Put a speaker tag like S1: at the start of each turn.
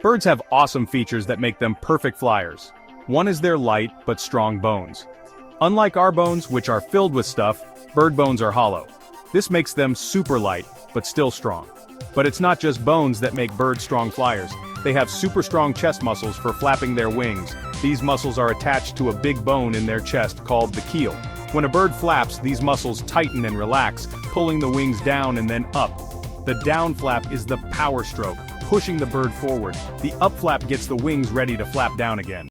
S1: Birds have awesome features that make them perfect flyers. One is their light but strong bones. Unlike our bones, which are filled with stuff, bird bones are hollow. This makes them super light, but still strong. But it's not just bones that make birds strong flyers. They have super strong chest muscles for flapping their wings. These muscles are attached to a big bone in their chest called the keel. When a bird flaps, these muscles tighten and relax, pulling the wings down and then up. The down flap is the power stroke, pushing the bird forward. The up flap gets the wings ready to flap down again.